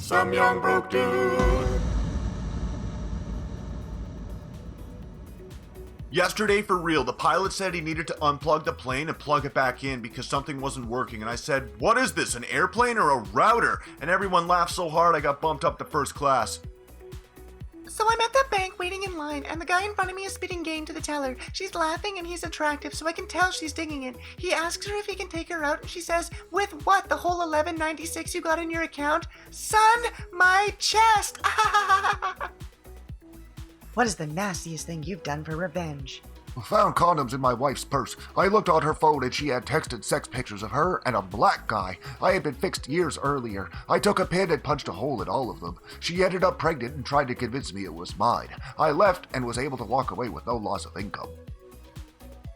Some young broke dude. Yesterday, for real, the pilot said he needed to unplug the plane and plug it back in because something wasn't working, and I said, "What is this, an airplane or a router?" And everyone laughed so hard I got bumped up to first class. So I'm at the bank waiting in line, and the guy in front of me is spitting game to the teller. She's laughing and he's attractive, so I can tell she's digging it. He asks her if he can take her out, and she says, "With what, the whole $11.96 you got in your account?" Son, my chest! What is the nastiest thing you've done for revenge? Found condoms in my wife's purse. I looked on her phone and she had texted sex pictures of her and a black guy. I had been fixed years earlier. I took a pin and punched a hole in all of them. She ended up pregnant and tried to convince me it was mine. I left and was able to walk away with no loss of income.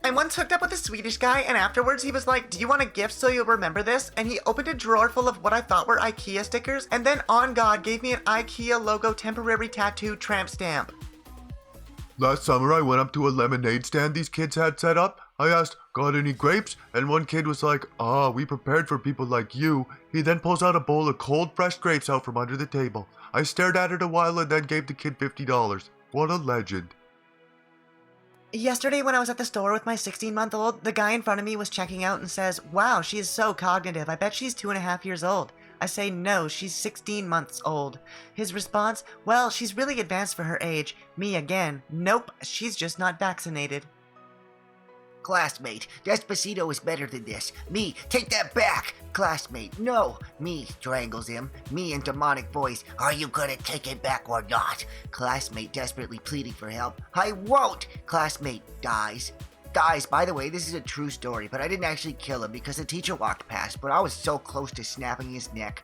I once hooked up with a Swedish guy, and afterwards he was like, "Do you want a gift so you'll remember this?" And he opened a drawer full of what I thought were Ikea stickers, and then on God gave me an Ikea logo temporary tattoo tramp stamp. Last summer, I went up to a lemonade stand these kids had set up. I asked, "Got any grapes?" And one kid was like, "We prepared for people like you." He then pulls out a bowl of cold, fresh grapes out from under the table. I stared at it a while and then gave the kid $50. What a legend. Yesterday when I was at the store with my 16-month-old, the guy in front of me was checking out and says, "Wow, she is so cognitive. I bet she's 2.5 years old." I say, "No, she's 16 months old." His response, "Well, she's really advanced for her age." Me again, "Nope, she's just not vaccinated." Classmate, Despacito is better than this. Me, take that back. Classmate, no. Me, strangles him. Me in demonic voice, "Are you gonna take it back or not?" Classmate desperately pleading for help. "I won't." Classmate dies. Guys, by the way, this is a true story, but I didn't actually kill him because the teacher walked past, but I was so close to snapping his neck.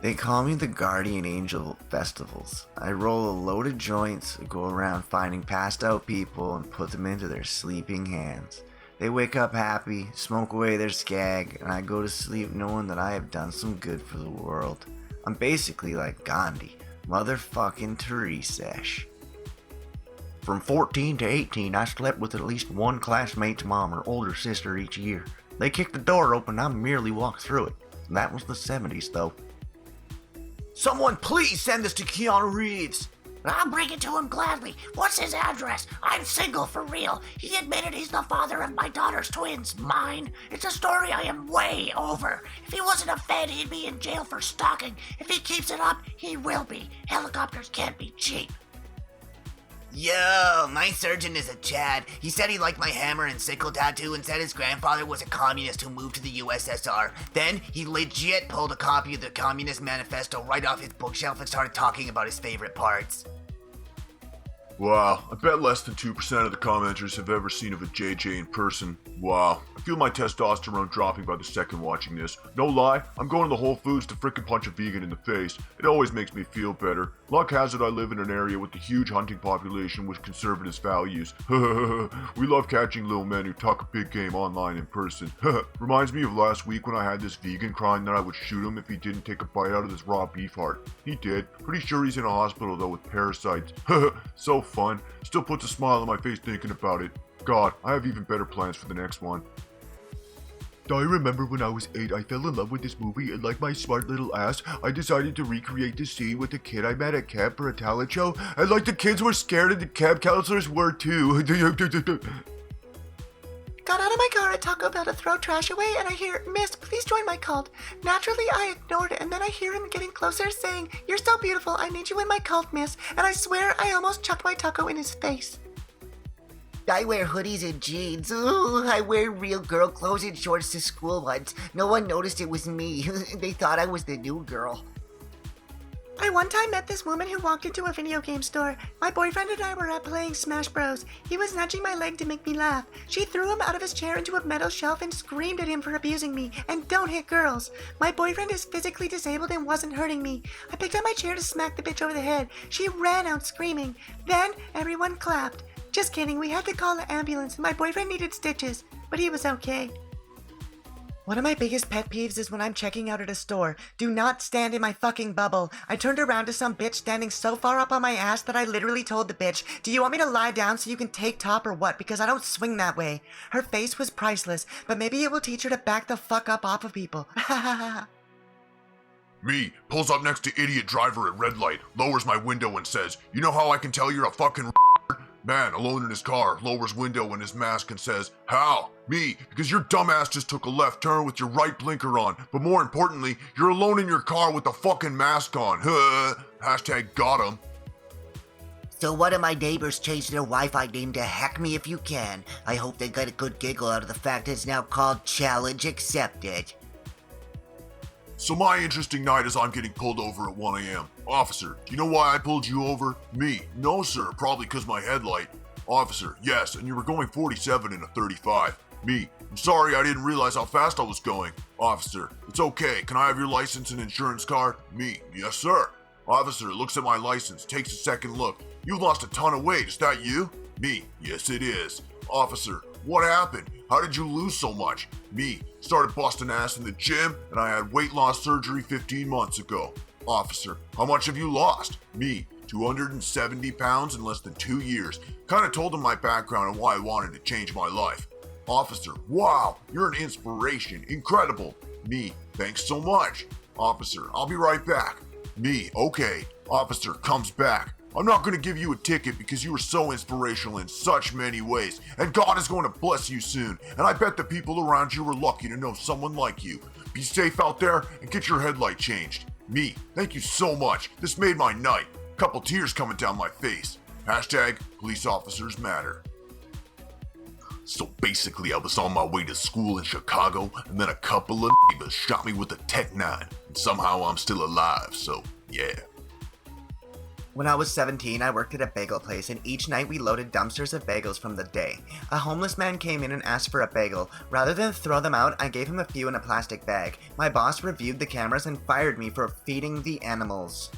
They call me the guardian angel of festivals. I roll a load of joints, go around finding passed out people, and put them into their sleeping hands. They wake up happy, smoke away their skag, and I go to sleep knowing that I have done some good for the world. I'm basically like Gandhi, motherfucking Teresash. From 14 to 18, I slept with at least one classmate's mom or older sister each year. They kicked the door open, I merely walked through it. That was the 70s, though. Someone please send this to Keanu Reeves. I'll bring it to him gladly. What's his address? I'm single for real. He admitted he's the father of my daughter's twins. Mine. It's a story I am way over. If he wasn't a Fed, he'd be in jail for stalking. If he keeps it up, he will be. Helicopters can't be cheap. Yo, my surgeon is a Chad. He said he liked my hammer and sickle tattoo and said his grandfather was a communist who moved to the USSR. Then he legit pulled a copy of the Communist Manifesto right off his bookshelf and started talking about his favorite parts. Wow, I bet less than 2% of the commenters have ever seen of a JJ in person. Wow, I feel my testosterone dropping by the second watching this. No lie, I'm going to the Whole Foods to frickin' punch a vegan in the face. It always makes me feel better. Luck has it I live in an area with a huge hunting population with conservative values. We love catching little men who talk a big game online in person. Reminds me of last week when I had this vegan crying that I would shoot him if he didn't take a bite out of this raw beef heart. He did. Pretty sure he's in a hospital though with parasites. So fun. Still puts a smile on my face thinking about it. God, I have even better plans for the next one. I remember when I was 8, I fell in love with this movie, and like my smart little ass, I decided to recreate the scene with the kid I met at camp for a talent show, and like the kids were scared and the camp counselors were too. Got out of my car at Taco Bell to throw trash away, and I hear, "Miss, please join my cult." Naturally, I ignored it, and then I hear him getting closer saying, "You're so beautiful, I need you in my cult, miss." And I swear I almost chucked my taco in his face. I wear hoodies and jeans. Ooh, I wear real girl clothes and shorts to school once. No one noticed it was me. They thought I was the new girl. I one time met this woman who walked into a video game store. My boyfriend and I were out playing Smash Bros. He was nudging my leg to make me laugh. She threw him out of his chair into a metal shelf and screamed at him for abusing me. And don't hit girls. My boyfriend is physically disabled and wasn't hurting me. I picked up my chair to smack the bitch over the head. She ran out screaming. Then everyone clapped. Just kidding, we had to call the ambulance. My boyfriend needed stitches, but he was okay. One of my biggest pet peeves is when I'm checking out at a store. Do not stand in my fucking bubble. I turned around to some bitch standing so far up on my ass that I literally told the bitch, "Do you want me to lie down so you can take top or what? Because I don't swing that way." Her face was priceless, but maybe it will teach her to back the fuck up off of people. Me, pulls up next to idiot driver at red light, lowers my window and says, "You know how I can tell you're a fucking Man, alone in his car, lowers window in his mask and says, "How? Me, because your dumbass just took a left turn with your right blinker on, but more importantly, you're alone in your car with the fucking mask on." Hashtag got him. So one of my neighbors changed their Wi-Fi name to Hack Me If You Can. I hope they got a good giggle out of the fact it's now called Challenge Accepted. So my interesting night is I'm getting pulled over at 1 a.m. Officer, do you know why I pulled you over? Me, no sir, probably because my headlight. Officer, yes, and you were going 47 in a 35. Me, I'm sorry, I didn't realize how fast I was going. Officer, it's okay, can I have your license and insurance card? Me, yes sir. Officer looks at my license, takes a second look. You've lost a ton of weight, is that you? Me, yes it is. Officer, what happened? How did you lose so much? Me, started busting ass in the gym and I had weight loss surgery 15 months ago. Officer, how much have you lost? Me, 270 pounds in less than 2 years. Kinda told him my background and why I wanted to change my life. Officer, wow, you're an inspiration, incredible. Me, thanks so much. Officer, I'll be right back. Me, okay. Officer comes back. I'm not going to give you a ticket because you were so inspirational in such many ways, and God is going to bless you soon, and I bet the people around you were lucky to know someone like you. Be safe out there and get your headlight changed. Me, thank you so much. This made my night. Couple tears coming down my face. Hashtag police officers matter. So basically I was on my way to school in Chicago, and then a couple of neighbors shot me with a Tech 9, and somehow I'm still alive, so yeah. When I was 17, I worked at a bagel place, and each night we loaded dumpsters of bagels from the day. A homeless man came in and asked for a bagel. Rather than throw them out, I gave him a few in a plastic bag. My boss reviewed the cameras and fired me for feeding the animals.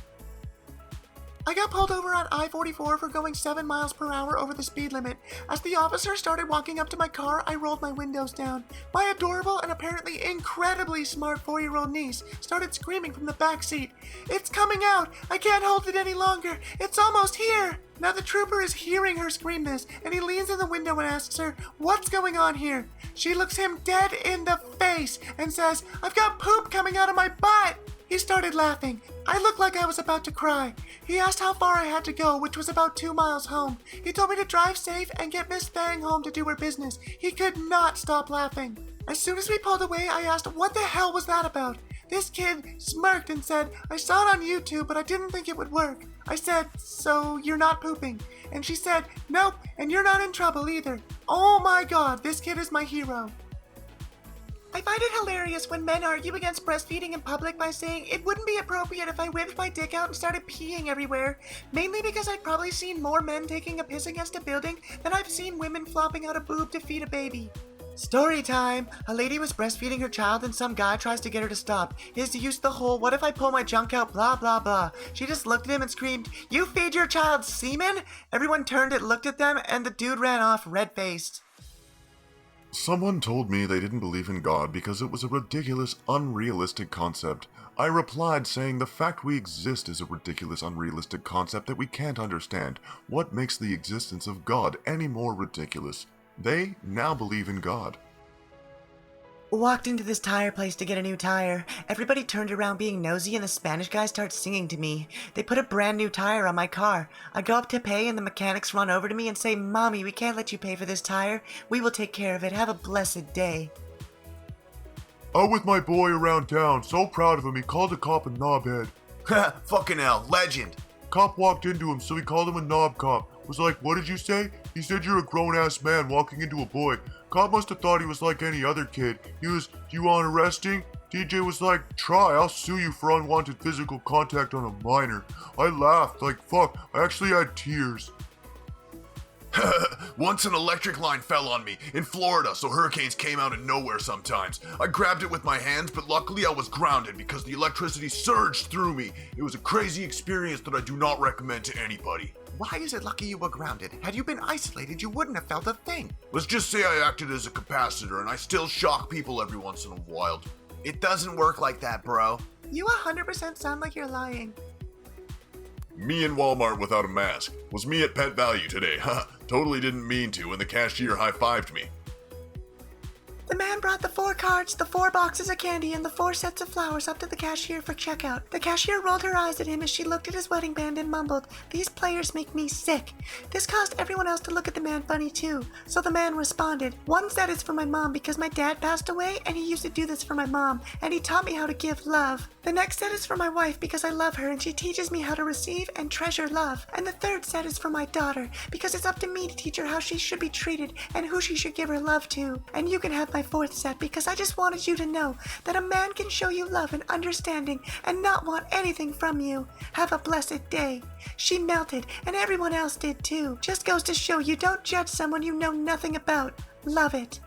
I got pulled over on I-44 for going 7 miles per hour over the speed limit. As the officer started walking up to my car, I rolled my windows down. My adorable and apparently incredibly smart 4-year-old niece started screaming from the back seat. "It's coming out! I can't hold it any longer! It's almost here!" Now the trooper is hearing her scream this, and he leans in the window and asks her, "What's going on here?" She looks him dead in the face and says, "I've got poop coming out of my butt!" He started laughing. I looked like I was about to cry. He asked how far I had to go, which was about 2 miles home. He told me to drive safe and get Miss Fang home to do her business. He could not stop laughing. As soon as we pulled away, I asked, "What the hell was that about?" This kid smirked and said, "I saw it on YouTube, but I didn't think it would work." I said, "So you're not pooping?" And she said, "Nope, and you're not in trouble either." Oh my god, this kid is my hero. I find it hilarious when men argue against breastfeeding in public by saying it wouldn't be appropriate if I whipped my dick out and started peeing everywhere, mainly because I've probably seen more men taking a piss against a building than I've seen women flopping out a boob to feed a baby. Story time! A lady was breastfeeding her child and some guy tries to get her to stop. His use the whole "what if I pull my junk out blah blah blah." She just looked at him and screamed, "You feed your child semen?" Everyone turned and looked at them and the dude ran off red-faced. Someone told me they didn't believe in God because it was a ridiculous, unrealistic concept. I replied saying the fact we exist is a ridiculous, unrealistic concept that we can't understand. What makes the existence of God any more ridiculous? They now believe in God. Walked into this tire place to get a new tire. Everybody turned around being nosy and the Spanish guy starts singing to me. They put a brand new tire on my car. I go up to pay and the mechanics run over to me and say, "Mommy, we can't let you pay for this tire. We will take care of it. Have a blessed day." Out with my boy around town, so proud of him he called a cop a knobhead. Fucking hell, legend. Cop walked into him, so he called him a knob cop. Was like, "What did you say?" He said, "You're a grown-ass man walking into a boy." Cop must have thought he was like any other kid. He was, "Do you want arresting?" DJ was like, "Try, I'll sue you for unwanted physical contact on a minor." I laughed, like, fuck, I actually had tears. Once an electric line fell on me in Florida, so hurricanes came out of nowhere sometimes. I grabbed it with my hands, but luckily I was grounded because the electricity surged through me. It was a crazy experience that I do not recommend to anybody. Why is it lucky you were grounded? Had you been isolated, you wouldn't have felt a thing. Let's just say I acted as a capacitor and I still shock people every once in a while. It doesn't work like that, bro. You 100% sound like you're lying. Me in Walmart without a mask. Was me at Pet Value today. Totally didn't mean to, and the cashier high-fived me. The man brought the 4 cards, the 4 boxes of candy, and the 4 sets of flowers up to the cashier for checkout. The cashier rolled her eyes at him as she looked at his wedding band and mumbled, "These players make me sick." This caused everyone else to look at the man funny too, so the man responded, "One set is for my mom because my dad passed away and he used to do this for my mom, and he taught me how to give love. The next set is for my wife because I love her and she teaches me how to receive and treasure love. And the third set is for my daughter because it's up to me to teach her how she should be treated and who she should give her love to. And you can have my 4th set because I just wanted you to know that a man can show you love and understanding and not want anything from you. Have a blessed day." She melted, and everyone else did too. Just goes to show you don't judge someone you know nothing about. Love it.